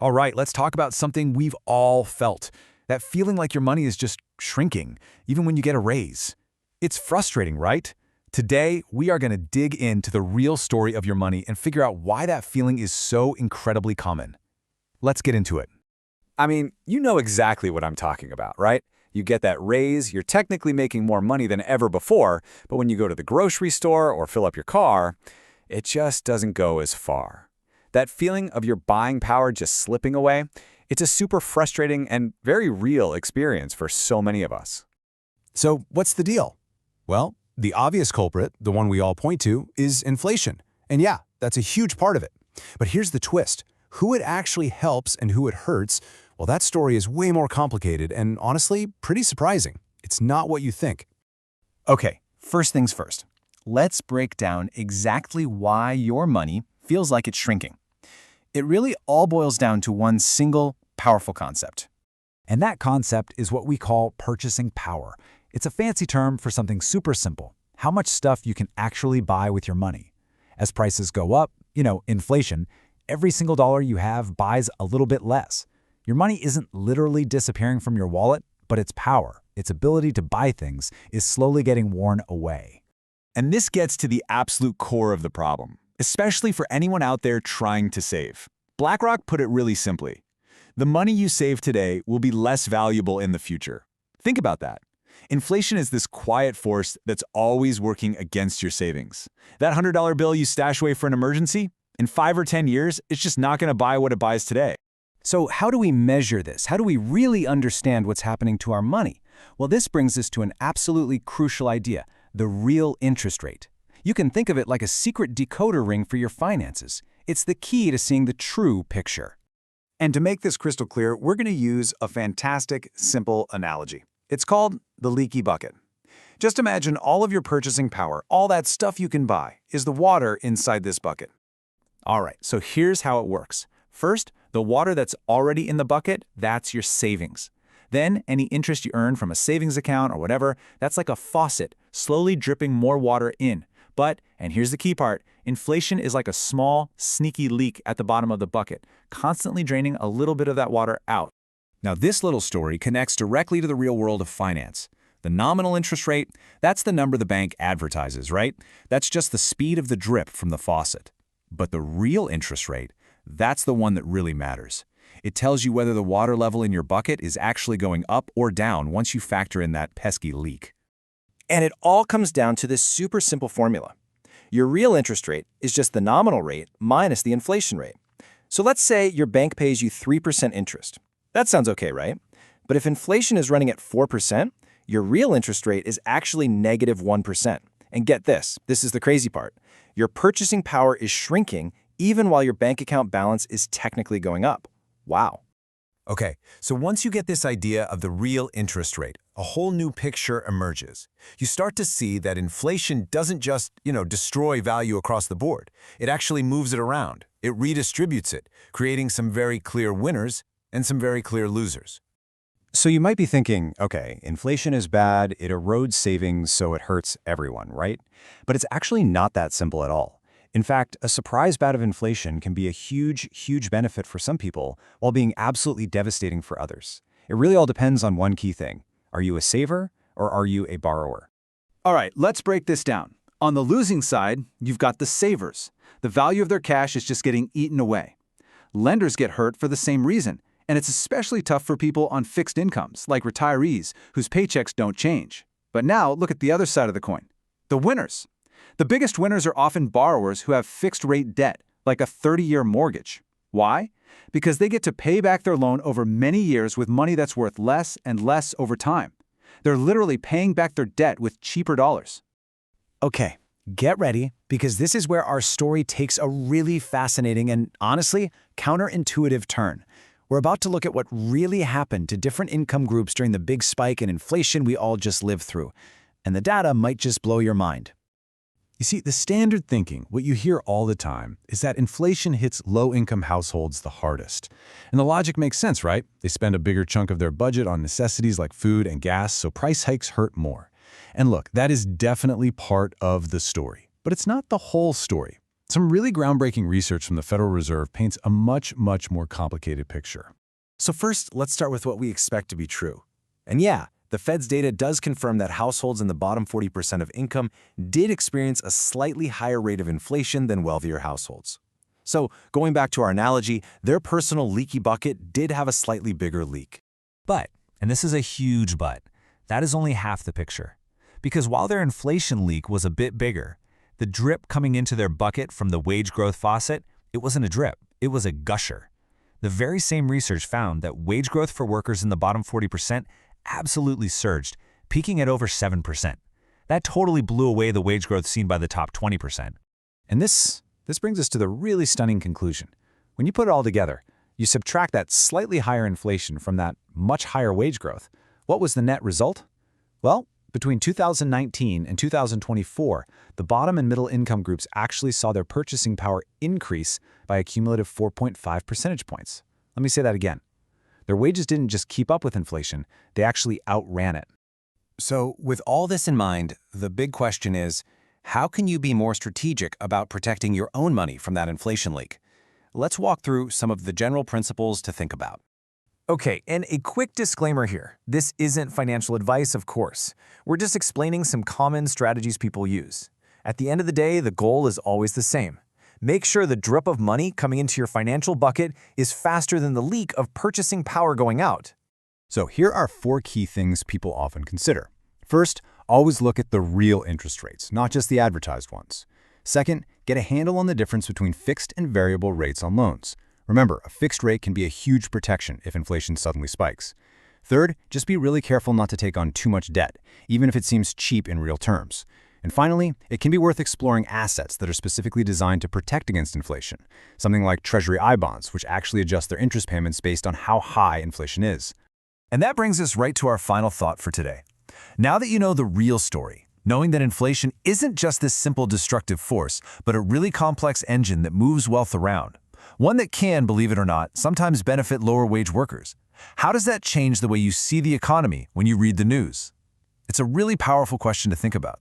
All right, let's talk about something we've all felt. That feeling like your money is just shrinking, even when you get a raise. It's frustrating, right? Today, we are going to dig into the real story of your money and figure out why that feeling is so incredibly common. Let's get into it. I mean, you know exactly what I'm talking about, right? You get that raise, you're technically making more money than ever before, but when you go to the grocery store or fill up your car, it just doesn't go as far. That feeling of your buying power just slipping away, it's a super frustrating and very real experience for so many of us. So what's the deal? Well, the obvious culprit, the one we all point to, is inflation. And yeah, that's a huge part of it. But here's the twist. Who it actually helps and who it hurts, well, that story is way more complicated and honestly, pretty surprising. It's not what you think. Okay, first things first. Let's break down exactly why your money feels like it's shrinking. It really all boils down to one single, powerful concept. And that concept is what we call purchasing power. It's a fancy term for something super simple: how much stuff you can actually buy with your money. As prices go up, inflation, every single dollar you have buys a little bit less. Your money isn't literally disappearing from your wallet, but its power, its ability to buy things, is slowly getting worn away. And this gets to the absolute core of the problem, especially for anyone out there trying to save. BlackRock put it really simply. The money you save today will be less valuable in the future. Think about that. Inflation is this quiet force that's always working against your savings. That $100 bill you stash away for an emergency, in 5 or 10 years, it's just not going to buy what it buys today. So how do we measure this? How do we really understand what's happening to our money? Well, this brings us to an absolutely crucial idea: the real interest rate. You can think of it like a secret decoder ring for your finances. It's the key to seeing the true picture. And to make this crystal clear, we're going to use a fantastic, simple analogy. It's called the leaky bucket. Just imagine all of your purchasing power, all that stuff you can buy, is the water inside this bucket. All right, so here's how it works. First, the water that's already in the bucket, that's your savings. Then, any interest you earn from a savings account or whatever, that's like a faucet, slowly dripping more water in. But, and here's the key part, inflation is like a small, sneaky leak at the bottom of the bucket, constantly draining a little bit of that water out. Now, this little story connects directly to the real world of finance. The nominal interest rate, that's the number the bank advertises, right? That's just the speed of the drip from the faucet. But the real interest rate, that's the one that really matters. It tells you whether the water level in your bucket is actually going up or down once you factor in that pesky leak. And it all comes down to this super simple formula. Your real interest rate is just the nominal rate minus the inflation rate. So let's say your bank pays you 3% interest. That sounds okay, right? But if inflation is running at 4%, your real interest rate is actually negative 1%. And get this is the crazy part. Your purchasing power is shrinking even while your bank account balance is technically going up. Wow. Okay, so once you get this idea of the real interest rate, a whole new picture emerges. You start to see that inflation doesn't just, destroy value across the board. It actually moves it around. It redistributes it, creating some very clear winners and some very clear losers. So you might be thinking, okay, inflation is bad, it erodes savings, so it hurts everyone, right? But it's actually not that simple at all. In fact, a surprise bout of inflation can be a huge, huge benefit for some people while being absolutely devastating for others. It really all depends on one key thing. Are you a saver or are you a borrower? All right, let's break this down. On the losing side, you've got the savers. The value of their cash is just getting eaten away. Lenders get hurt for the same reason, and it's especially tough for people on fixed incomes, like retirees, whose paychecks don't change. But now, look at the other side of the coin. The winners. The biggest winners are often borrowers who have fixed-rate debt, like a 30-year mortgage. Why? Because they get to pay back their loan over many years with money that's worth less and less over time. They're literally paying back their debt with cheaper dollars. Okay, get ready, because this is where our story takes a really fascinating and, honestly, counterintuitive turn. We're about to look at what really happened to different income groups during the big spike in inflation we all just lived through. And the data might just blow your mind. You see, the standard thinking, what you hear all the time, is that inflation hits low-income households the hardest. And the logic makes sense, right? They spend a bigger chunk of their budget on necessities like food and gas, so price hikes hurt more. And look, that is definitely part of the story. But it's not the whole story. Some really groundbreaking research from the Federal Reserve paints a much more complicated picture. So first, let's start with what we expect to be true. And yeah, the Fed's data does confirm that households in the bottom 40% of income did experience a slightly higher rate of inflation than wealthier households. So going back to our analogy, their personal leaky bucket did have a slightly bigger leak. But, and this is a huge but, that is only half the picture. Because while their inflation leak was a bit bigger, the drip coming into their bucket from the wage growth faucet, it wasn't a drip, it was a gusher. The very same research found that wage growth for workers in the bottom 40% absolutely surged, peaking at over 7%. That totally blew away the wage growth seen by the top 20%. And this brings us to the really stunning conclusion. When you put it all together, you subtract that slightly higher inflation from that much higher wage growth. What was the net result? Well, between 2019 and 2024, the bottom and middle income groups actually saw their purchasing power increase by a cumulative 4.5 percentage points. Let me say that again. Their wages didn't just keep up with inflation, they actually outran it. So with all this in mind, the big question is, how can you be more strategic about protecting your own money from that inflation leak? Let's walk through some of the general principles to think about. Okay, and a quick disclaimer here. This isn't financial advice, of course. We're just explaining some common strategies people use. At the end of the day, the goal is always the same. Make sure the drip of money coming into your financial bucket is faster than the leak of purchasing power going out. So here are 4 key things people often consider. First, always look at the real interest rates, not just the advertised ones. Second, get a handle on the difference between fixed and variable rates on loans. Remember, a fixed rate can be a huge protection if inflation suddenly spikes. Third, just be really careful not to take on too much debt, even if it seems cheap in real terms. And finally, it can be worth exploring assets that are specifically designed to protect against inflation, something like Treasury I-bonds, which actually adjust their interest payments based on how high inflation is. And that brings us right to our final thought for today. Now that you know the real story, knowing that inflation isn't just this simple destructive force, but a really complex engine that moves wealth around, one that can, believe it or not, sometimes benefit lower-wage workers. How does that change the way you see the economy when you read the news? It's a really powerful question to think about.